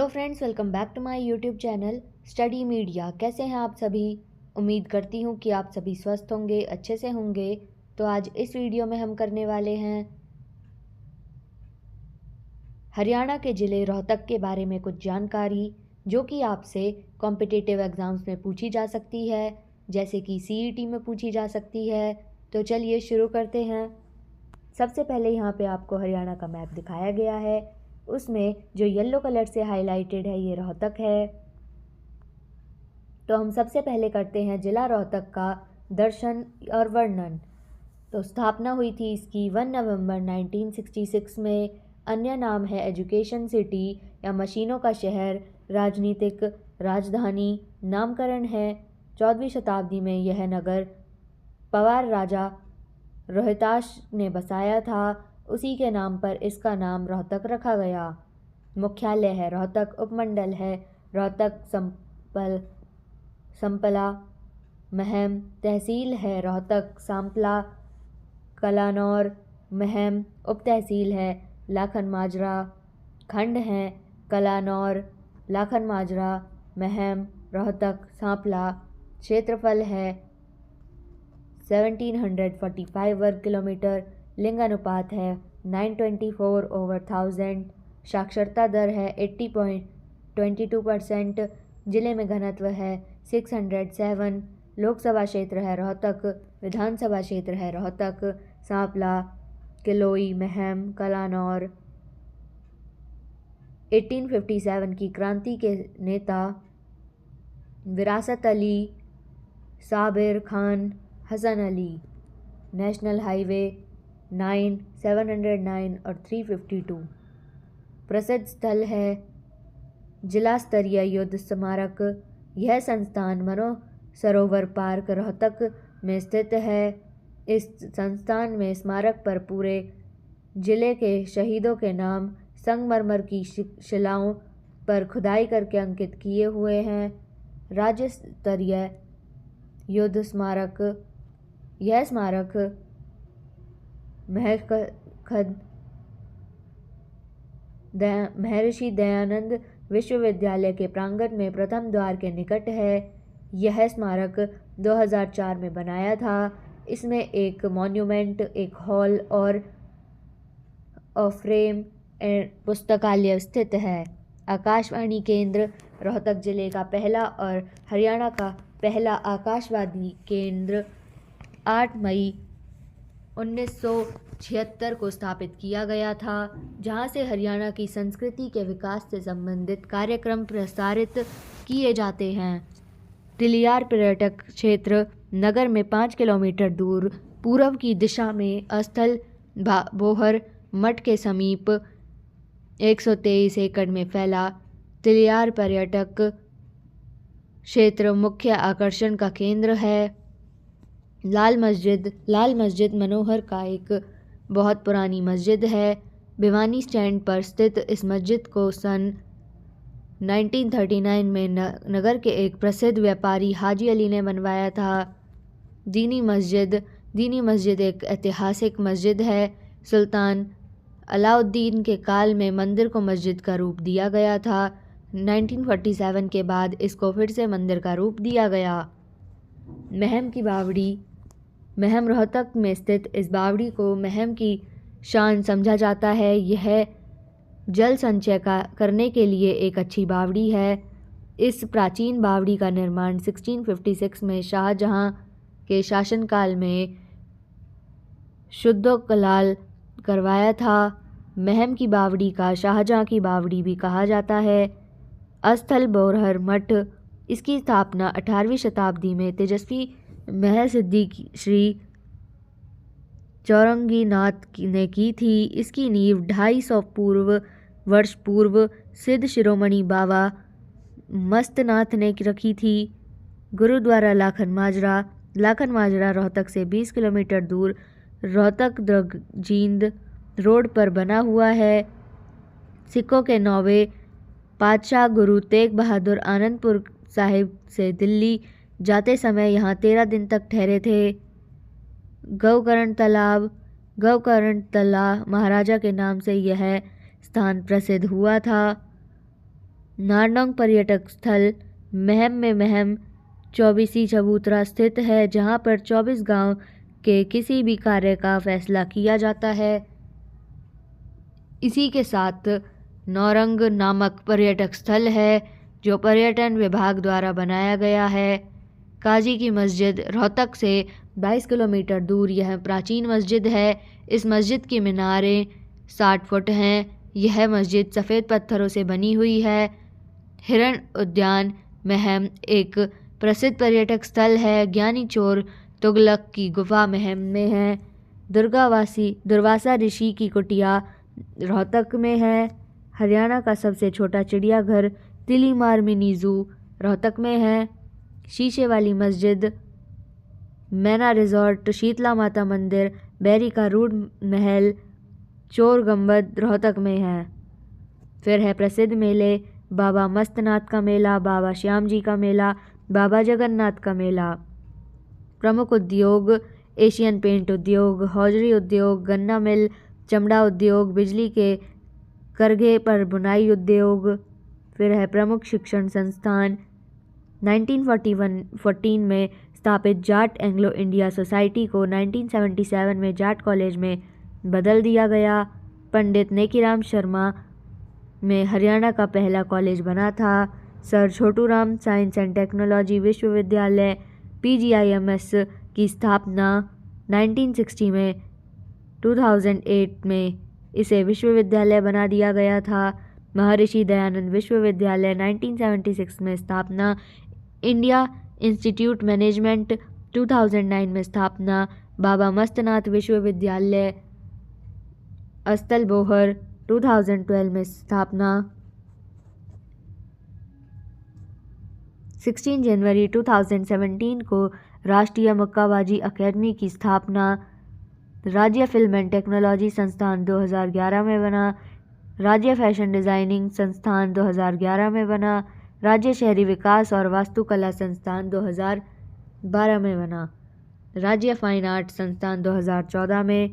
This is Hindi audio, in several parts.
Hello friends, welcome back to my YouTube channel study media. कैसे हैं आप सभी? उम्मीद करती हूँ कि आप सभी स्वस्थ होंगे, अच्छे से होंगे। तो आज इस वीडियो में हम करने वाले हैं हरियाणा के ज़िले रोहतक के बारे में कुछ जानकारी, जो कि आपसे कॉम्पिटिटिव एग्ज़ाम्स में पूछी जा सकती है, जैसे कि सीईटी में पूछी जा सकती है। तो चलिए शुरू करते हैं। सबसे पहले यहाँ पे आपको हरियाणा का मैप दिखाया गया है। उसमें जो येलो कलर से हाईलाइटेड है ये रोहतक है। तो हम सबसे पहले करते हैं जिला रोहतक का दर्शन और वर्णन। तो स्थापना हुई थी इसकी 1 नवंबर 1966 में। अन्य नाम है एजुकेशन सिटी या मशीनों का शहर, राजनीतिक राजधानी। नामकरण है 14वीं शताब्दी में यह नगर पवार राजा रोहिताश ने बसाया था। उसी के नाम पर इसका नाम रोहतक रखा गया। मुख्यालय है रोहतक, उपमंडल है रोहतक संपला महम, तहसील है रोहतक सांपला कलानौर महम, उप तहसील है लाखन माजरा, खंड हैं कलानौर लाखन माजरा महम रोहतक सांपला। क्षेत्रफल है 1745 वर्ग किलोमीटर। लिंग अनुपात है 924/1000। साक्षरता दर है 80.22%। जिले में घनत्व है 607। लोकसभा क्षेत्र है रोहतक। विधानसभा क्षेत्र है रोहतक, सांपला, किलोई, महम, कलानौर। 1857 की क्रांति के नेता विरासत अली, साबिर खान, हसन अली। नेशनल हाईवे 9, 709 और 352। प्रसिद्ध स्थल है जिला स्तरीय युद्ध स्मारक। यह संस्थान मानसरोवर पार्क रोहतक में स्थित है। इस संस्थान में स्मारक पर पूरे जिले के शहीदों के नाम संगमरमर की शिलाओं पर खुदाई करके अंकित किए हुए हैं। राज्य स्तरीय युद्ध स्मारक। यह स्मारक महर्षि दयानंद विश्वविद्यालय के प्रांगण में प्रथम द्वार के निकट है। यह स्मारक 2004 में बनाया था। इसमें एक मॉन्यूमेंट, एक हॉल और फ्रेम पुस्तकालय स्थित है। आकाशवाणी केंद्र रोहतक जिले का पहला और हरियाणा का पहला आकाशवाणी केंद्र 8 मई 1976 को स्थापित किया गया था, जहां से हरियाणा की संस्कृति के विकास से संबंधित कार्यक्रम प्रसारित किए जाते हैं। तिलियार पर्यटक क्षेत्र नगर में 5 किलोमीटर दूर पूर्व की दिशा में अस्थल बोहर मठ के समीप 123 एकड़ में फैला तिलियार पर्यटक क्षेत्र मुख्य आकर्षण का केंद्र है। लाल मस्जिद मनोहर का एक बहुत पुरानी मस्जिद है। भिवानी स्टैंड पर स्थित इस मस्जिद को सन 1939 में नगर के एक प्रसिद्ध व्यापारी हाजी अली ने बनवाया था। दीनी मस्जिद एक ऐतिहासिक मस्जिद है। सुल्तान अलाउद्दीन के काल में मंदिर को मस्जिद का रूप दिया गया था। 1947 के बाद इसको फिर से मंदिर का रूप दिया गया। महम की बावड़ी। महम रोहतक में स्थित इस बावड़ी को महम की शान समझा जाता है। यह जल संचय करने के लिए एक अच्छी बावड़ी है। इस प्राचीन बावड़ी का निर्माण 1656 में शाहजहां के शासनकाल में शुद्धोकलाल करवाया था। महम की बावड़ी का शाहजहां की बावड़ी भी कहा जाता है। अस्थल बोहर मठ। इसकी स्थापना 18वीं शताब्दी में तेजस्वी महसिद्धि श्री चौरंगीनाथ ने की थी। इसकी नींव 250 वर्ष पूर्व सिद्ध शिरोमणि बाबा मस्तनाथ ने रखी थी। गुरुद्वारा लाखन माजरा रोहतक से 20 किलोमीटर दूर रोहतक जींद रोड पर बना हुआ है। सिखों के 9वें पातशाह गुरु तेग बहादुर आनंदपुर साहिब से दिल्ली जाते समय यहाँ 13 दिन तक ठहरे थे। गौकर्ण तालाब महाराजा के नाम से यह स्थान प्रसिद्ध हुआ था। नारनौल पर्यटक स्थल महम में महम 24 चबूतरा स्थित है, जहां पर 24 गांव के किसी भी कार्य का फैसला किया जाता है। इसी के साथ नौरंग नामक पर्यटक स्थल है जो पर्यटन विभाग द्वारा बनाया गया है। काजी की मस्जिद रोहतक से 22 किलोमीटर दूर यह प्राचीन मस्जिद है। इस मस्जिद की मीनारें 60 फुट हैं। यह मस्जिद सफ़ेद पत्थरों से बनी हुई है। हिरण उद्यान महम एक प्रसिद्ध पर्यटक स्थल है। ज्ञानी चोर तुगलक की गुफा महम में है। दुर्वासा ऋषि की कुटिया रोहतक में है। हरियाणा का सबसे छोटा चिड़ियाघर तिलीमार मिनी ज़ू रोहतक में है। शीशे वाली मस्जिद, मैना रिजॉर्ट, शीतला माता मंदिर, बैरी का रूड महल, चोर गंबद रोहतक में है। फिर है प्रसिद्ध मेले, बाबा मस्तनाथ का मेला, बाबा श्याम जी का मेला, बाबा जगन्नाथ का मेला। प्रमुख उद्योग एशियन पेंट उद्योग, हौजरी उद्योग, गन्ना मिल, चमड़ा उद्योग, बिजली के करघे पर बुनाई उद्योग। फिर है प्रमुख शिक्षण संस्थान 1914 में स्थापित जाट एंग्लो इंडिया सोसाइटी को 1977 में जाट कॉलेज में बदल दिया गया। पंडित नेकीराम शर्मा में हरियाणा का पहला कॉलेज बना था। Sir Chhoturam science and technology विश्वविद्यालय PGIMS की स्थापना 1960 में 2008 में इसे विश्वविद्यालय बना दिया गया था। महर्षि दयानंद विश्वविद्यालय 1976 में स्थापना। इंडिया इंस्टीट्यूट मैनेजमेंट 2009 में स्थापना। बाबा मस्तनाथ विश्वविद्यालय अस्तल बोहर 2012 में स्थापना। 16 जनवरी 2017 को राष्ट्रीय मुक्काबाजी अकेडमी की स्थापना। राज्य फिल्म एंड टेक्नोलॉजी संस्थान 2011 में बना। राज्य फैशन डिज़ाइनिंग संस्थान 2011 में बना। राज्य शहरी विकास और वास्तुकला संस्थान 2012 में बना। राज्य फाइन आर्ट संस्थान 2014 में।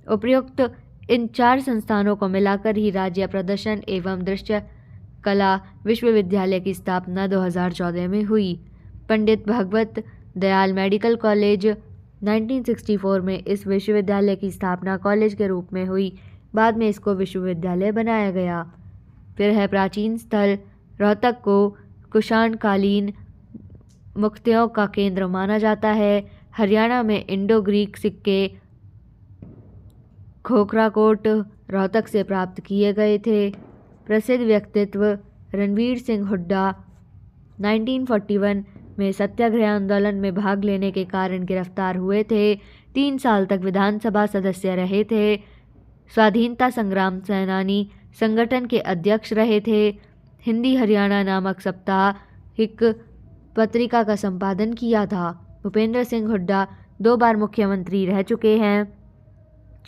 उपयुक्त इन 4 संस्थानों को मिलाकर ही राज्य प्रदर्शन एवं दृश्य कला विश्वविद्यालय की स्थापना 2014 में हुई। पंडित भगवत दयाल मेडिकल कॉलेज 1964 में इस विश्वविद्यालय की स्थापना कॉलेज के रूप में हुई। बाद में इसको विश्वविद्यालय बनाया गया। फिर है प्राचीन स्थल, रोहतक को कुषाणकालीन मुक्तियों का केंद्र माना जाता है। हरियाणा में इंडो ग्रीक सिक्के खोखराकोट रोहतक से प्राप्त किए गए थे। प्रसिद्ध व्यक्तित्व रणवीर सिंह हुड्डा 1941 में सत्याग्रह आंदोलन में भाग लेने के कारण गिरफ्तार हुए थे। 3 साल तक विधानसभा सदस्य रहे थे। स्वाधीनता संग्राम सेनानी संगठन के अध्यक्ष रहे थे। हिंदी हरियाणा नामक साप्ताहिक पत्रिका का संपादन किया था। भूपेंद्र सिंह हुड्डा 2 बार मुख्यमंत्री रह चुके हैं।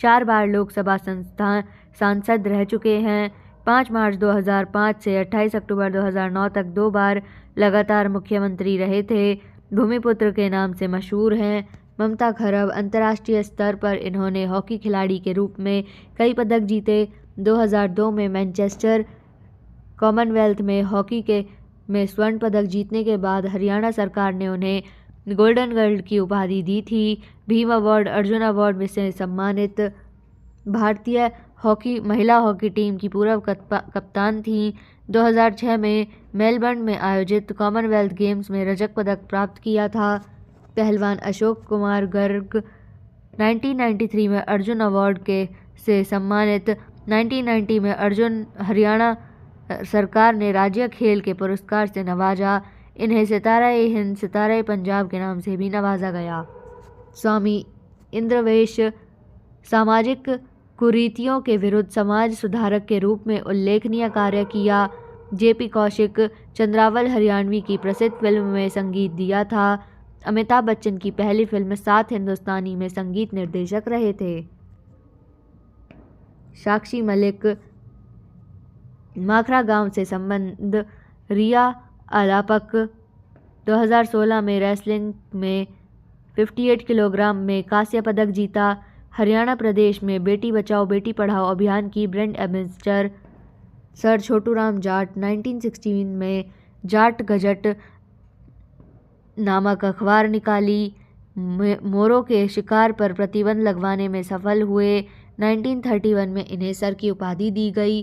4 बार लोकसभा सांसद रह चुके हैं। 5 मार्च 2005 से 28 अक्टूबर 2009 तक 2 बार लगातार मुख्यमंत्री रहे थे। भूमिपुत्र के नाम से मशहूर हैं। ममता खरब अंतर्राष्ट्रीय स्तर पर इन्होंने हॉकी खिलाड़ी के रूप में कई पदक जीते। 2002 में मैनचेस्टर कॉमनवेल्थ में हॉकी में स्वर्ण पदक जीतने के बाद हरियाणा सरकार ने उन्हें गोल्डन गर्ल की उपाधि दी थी। भीम अवार्ड, अर्जुन अवार्ड में से सम्मानित। भारतीय महिला हॉकी टीम की पूर्व कप्तान थीं। 2006 में मेलबर्न में आयोजित कॉमनवेल्थ गेम्स में रजत पदक प्राप्त किया था। पहलवान अशोक कुमार गर्ग 1993 में अर्जुन अवार्ड से सम्मानित। 1990 में अर्जुन हरियाणा सरकार ने राज्य खेल के पुरस्कार से नवाजा। इन्हें सितारा-ए-हिंद, सितारा-ए-पंजाब के नाम से भी नवाजा गया। स्वामी इंद्रवेश सामाजिक कुरीतियों के विरुद्ध समाज सुधारक के रूप में उल्लेखनीय कार्य किया। JP कौशिक चंद्रावल हरियाणवी की प्रसिद्ध फिल्म में संगीत दिया था। अमिताभ बच्चन की पहली फिल्म 7 हिंदुस्तानी में संगीत निर्देशक रहे थे। साक्षी मलिक माखरा गांव से संबंध। रिया अलापक 2016 में रेसलिंग में 58 किलोग्राम में कांस्य पदक जीता। हरियाणा प्रदेश में बेटी बचाओ बेटी पढ़ाओ अभियान की brand ambassador. Sir Chhoturam Jat 1916 में जाट गजट नामक अखबार निकाली। मोरों के शिकार पर प्रतिबंध लगवाने में सफल हुए। 1931 में इन्हें सर की उपाधि दी गई।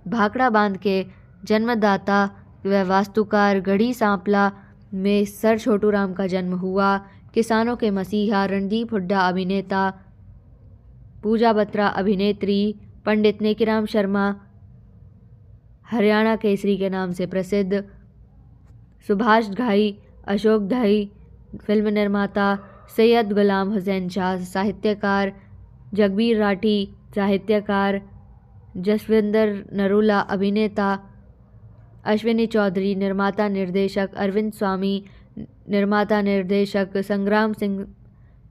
भाखड़ा बांध के जन्मदाता व वास्तुकार गढ़ी सांपला में सर छोटूराम का जन्म हुआ। किसानों के मसीहा रणदीप हुड्डा अभिनेता, पूजा बत्रा अभिनेत्री, पंडित नेकीराम शर्मा हरियाणा केसरी के नाम से प्रसिद्ध, सुभाष घाई, अशोक घाई फिल्म निर्माता, सैयद गुलाम हुसैन शाह साहित्यकार, जगबीर राठी साहित्यकार, जसविंदर नरूला अभिनेता, अश्विनी चौधरी निर्माता निर्देशक, अरविंद स्वामी निर्माता निर्देशक, संग्राम सिंह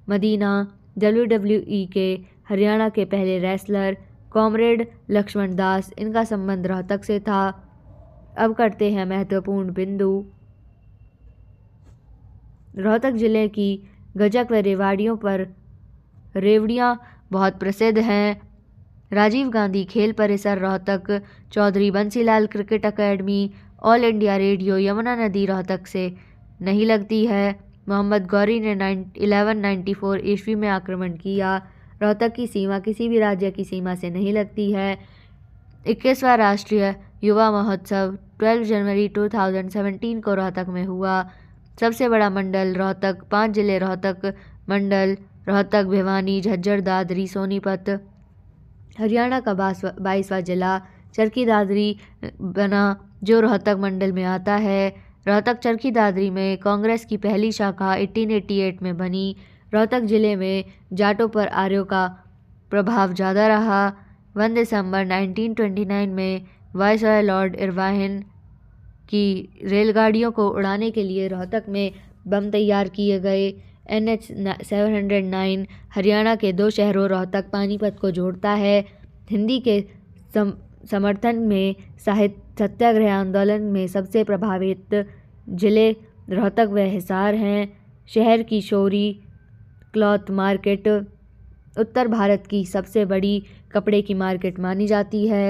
मदीना WWE के हरियाणा के पहले रेसलर, कॉमरेड लक्ष्मण दास, इनका संबंध रोहतक से था। अब करते हैं महत्वपूर्ण बिंदु। रोहतक जिले की गजक व रेवड़ियाँ बहुत प्रसिद्ध हैं। राजीव गांधी खेल परिसर Rohtak, Chaudhary Bansilal cricket academy, all India radio, Yamuna नदी रोहतक से नहीं लगती है। मोहम्मद गौरी ने 1194 ईस्वी में आक्रमण किया। रोहतक की सीमा किसी भी राज्य की सीमा से नहीं लगती है। 21वां राष्ट्रीय युवा महोत्सव 12 जनवरी 2017 को रोहतक में हुआ। सबसे बड़ा मंडल रोहतक, 5 जिले रोहतक मंडल, रोहतक, भिवानी, झज्जर, दादरी, सोनीपत। हरियाणा का 22वां जिला चरखी दादरी बना, जो रोहतक मंडल में आता है। रोहतक चरखी दादरी में कांग्रेस की पहली शाखा 1888 में बनी। रोहतक जिले में जाटों पर आर्यों का प्रभाव ज़्यादा रहा। 1 दिसंबर 1929 में वायसराय लॉर्ड इरवाइन की रेलगाड़ियों को उड़ाने के लिए रोहतक में बम तैयार किए गए। NH 709 हरियाणा के 2 शहरों रोहतक पानीपत को जोड़ता है। हिंदी के समर्थन में सत्याग्रह आंदोलन में सबसे प्रभावित जिले रोहतक व हिसार हैं। शहर की शोरी क्लॉथ मार्केट उत्तर भारत की सबसे बड़ी कपड़े की मार्केट मानी जाती है।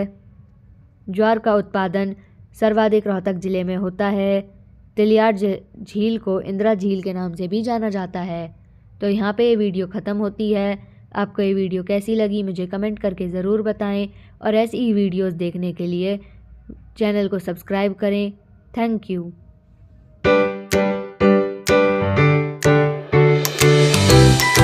ज्वार का उत्पादन सर्वाधिक रोहतक जिले में होता है। तिलियार झील को इंदिरा झील के नाम से भी जाना जाता है। तो यहाँ पे ये वीडियो ख़त्म होती है। आपको ये वीडियो कैसी लगी मुझे कमेंट करके ज़रूर बताएं और ऐसी ही वीडियोस देखने के लिए चैनल को सब्सक्राइब करें। Thank you.